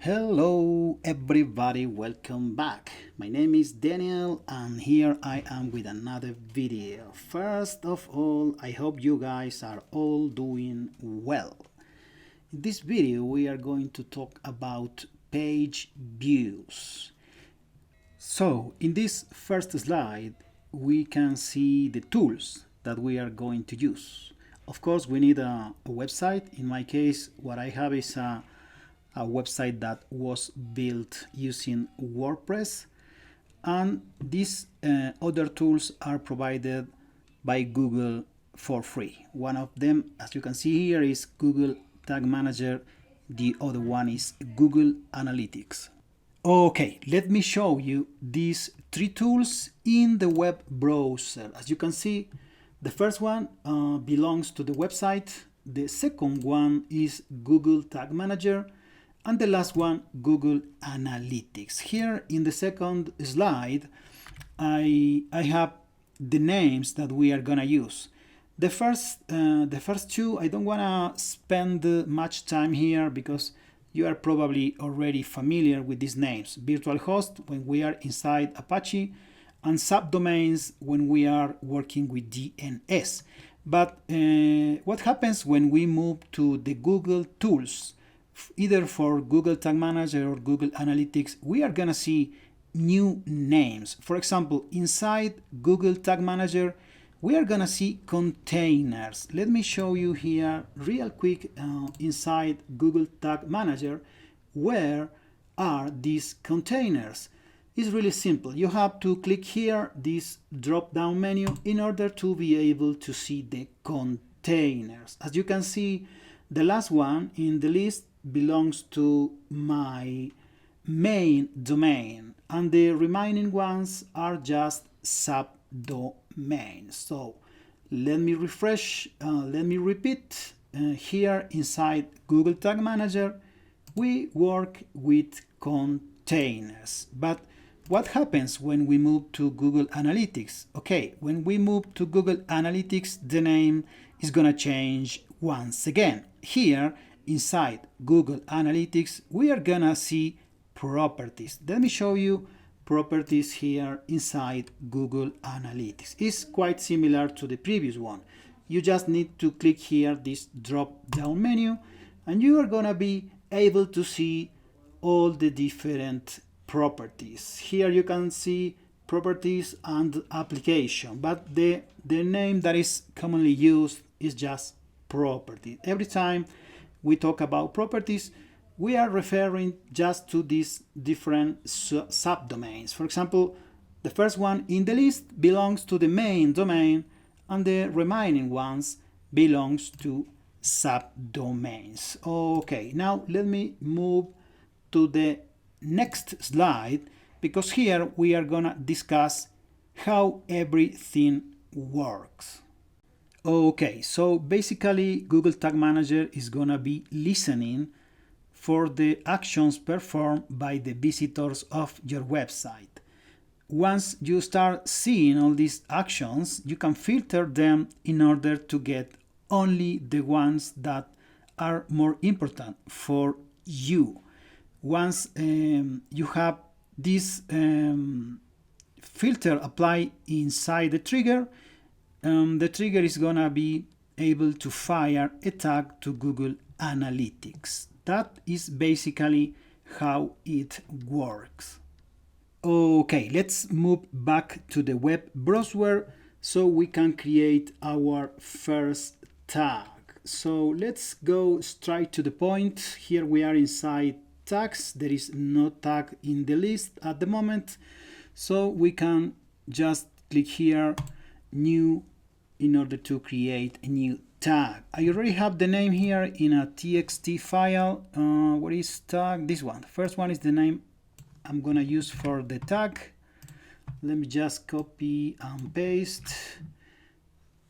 Hello everybody, welcome back. My name is Daniel and here I am with another video. First of all, I hope you guys are all doing well. In this video we are going to talk about page views. So in this first slide we can see the tools that we are going to use. Of course we need a website. In my case what I have is a website that was built using WordPress, and these other tools are provided by Google for free. One of them, as you can see here, is Google Tag Manager. The other one is Google Analytics. Okay, let me show you these three tools in the web browser. As you can see, the first one belongs to the website. The second one is Google Tag Manager. And the last one, Google Analytics. Here in the second slide, I have the names that we are gonna use. The first two, I don't wanna spend much time here because you are probably already familiar with these names. Virtual host when we are inside Apache, and subdomains when we are working with DNS. But what happens when we move to the Google tools? Either for Google Tag Manager or Google Analytics, we are gonna see new names. For example, inside Google Tag Manager, we are gonna see containers. Let me show you here real quick inside Google Tag Manager, where are these containers? It's really simple. You have to click here, this drop down menu, in order to be able to see the containers. As you can see, the last one in the list belongs to my main domain, and the remaining ones are just subdomains. So let me refresh, let me repeat. Here inside Google Tag Manager, we work with containers. But what happens when we move to Google Analytics? Okay, when we move to Google Analytics, the name is gonna change once again. Here inside Google Analytics, we are gonna see properties. Let me show you properties here inside Google Analytics. It's quite similar to the previous one. You just need to click here this drop down menu, and you are gonna be able to see all the different properties. Here you can see properties and application, but the name that is commonly used is just property. Every time we talk about properties, we are referring just to these different subdomains. For example, the first one in the list belongs to the main domain, and the remaining ones belongs to subdomains. Okay, now let me move to the next slide, because here we are gonna discuss how everything works. Okay, so basically Google Tag Manager is gonna be listening for the actions performed by the visitors of your website. Once you start seeing all these actions, you can filter them in order to get only the ones that are more important for you. Once you have this filter applied inside the trigger is gonna be able to fire a tag to Google Analytics. That is basically how it works. Okay, let's move back to the web browser so we can create our first tag. So let's go straight to the point. Here we are inside tags. There is no tag in the list at the moment, so we can just click here, new, in order to create a new tag. I already have the name here in a txt file. What is tag? This one. The first one is the name I'm gonna use for the tag. Let me just copy and paste.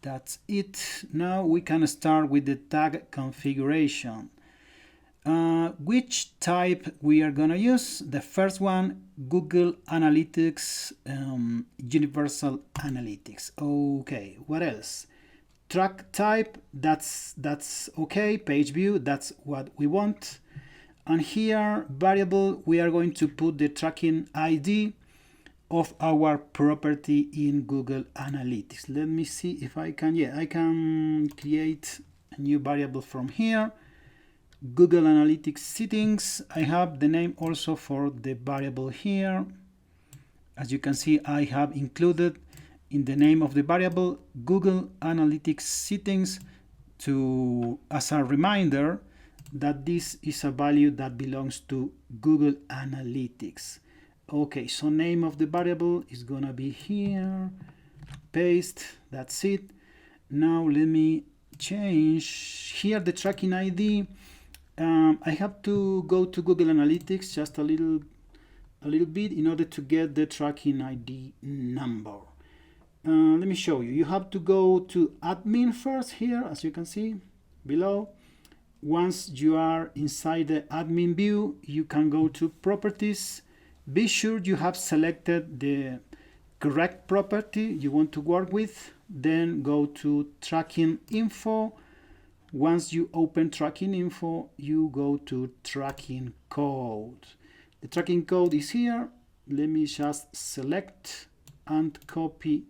That's it. Now we can start with the tag configuration. Which type we are gonna use? The first one, Google Analytics, Universal Analytics. Okay, what else? Track type, that's okay. Page view, that's what we want. And here variable, we are going to put the tracking ID of our property in Google Analytics. Let me see if I can, yeah, I can create a new variable from here. Google Analytics settings. I have the name also for the variable here. As you can see, I have included in the name of the variable Google Analytics settings as a reminder that this is a value that belongs to Google Analytics. Okay, so name of the variable is gonna be here, paste, that's it. Now let me change here the tracking ID. I have to go to Google Analytics just a little bit in order to get the tracking ID number. Let me show you. You have to go to admin first here, as you can see below. Once you are inside the admin view, you can go to properties. Be sure you have selected the correct property you want to work with. Then go to tracking info. Once you open tracking info, you go to tracking code. The tracking code is here. Let me just select and copy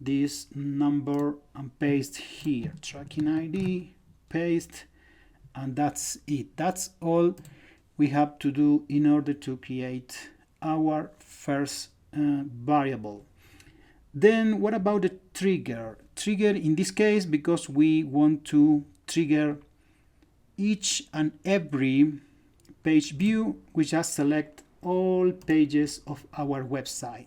this number and paste here. Tracking ID, paste, and that's it. That's all we have to do in order to create our first variable. Then what about the trigger? Trigger in this case, because we want to trigger each and every page view, we just select all pages of our website.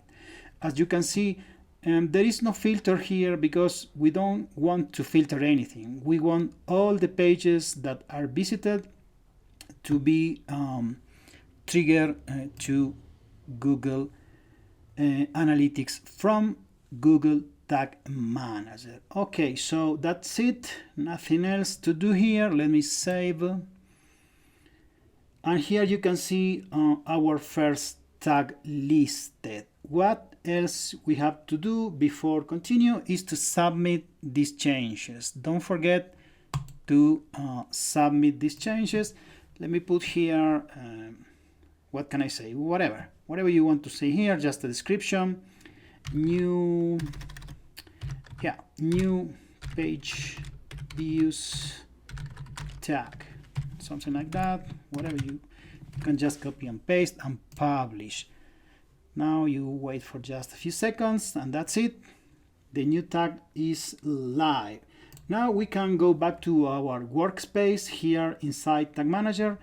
As you can see, there is no filter here because we don't want to filter anything. We want all the pages that are visited to be triggered to Google Analytics from Google Tag Manager. Okay, so that's it. Nothing else to do here. Let me save. And here you can see our first tag listed. What else we have to do before continue is to submit these changes. Don't forget to submit these changes. Let me put here, what can I say? Whatever you want to say here, just a description. New page views tag, something like that. Whatever you can just copy and paste and publish. Now you wait for just a few seconds and that's it. The new tag is live. Now we can go back to our workspace here inside Tag Manager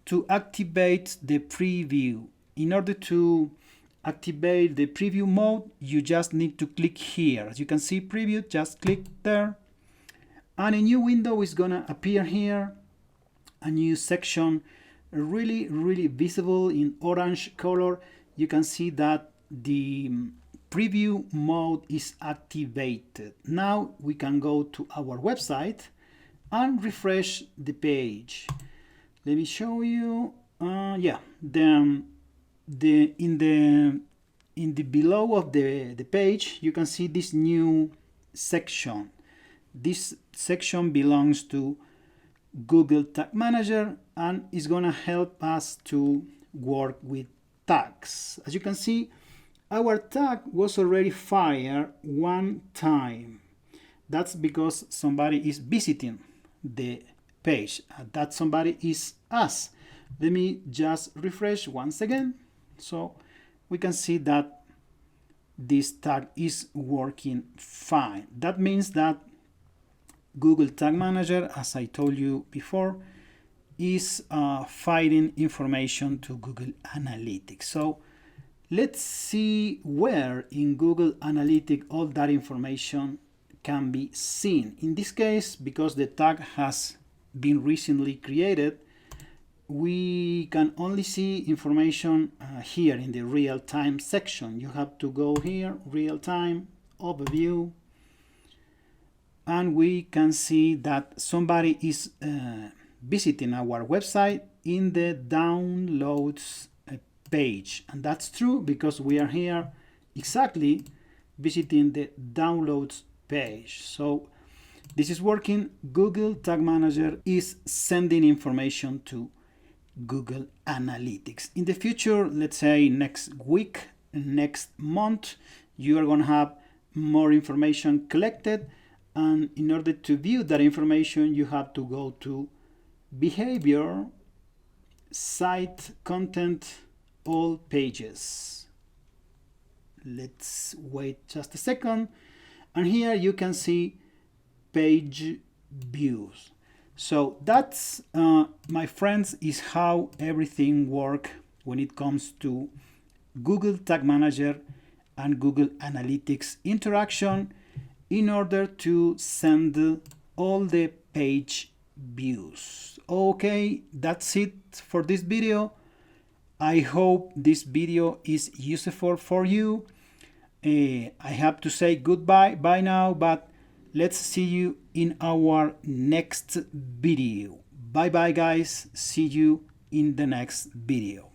to activate the preview. In order to activate the preview mode, you just need to click here. As you can see, preview, just click there. And a new window is gonna appear here. A new section, really visible in orange color. You can see that the preview mode is activated. Now we can go to our website and refresh the page. Let me show you. In the below of the page, you can see this new section. This section belongs to Google Tag Manager and is gonna help us to work with tags. As you can see, our tag was already fired one time. That's because somebody is visiting the page. That somebody is us. Let me just refresh once again. So we can see that this tag is working fine. That means that Google Tag Manager, as I told you before, is firing information to Google Analytics. So let's see where in Google Analytics all that information can be seen. In this case, because the tag has been recently created, we can only see information here in the real-time section. You have to go here, real-time, overview, and we can see that somebody is visiting our website in the downloads page. And that's true because we are here exactly visiting the downloads page. So this is working. Google Tag Manager is sending information to Google Analytics. In the future, let's say next week, next month, you are going to have more information collected, and in order to view that information, you have to go to behavior, site, content, all pages. Let's wait just a second, and here you can see page views. So that's, my friends, is how everything works when it comes to Google Tag Manager and Google Analytics interaction in order to send all the page views. Okay, that's it for this video. I hope this video is useful for you. I have to say goodbye by now, but let's see you in our next video. Bye bye guys, see you in the next video.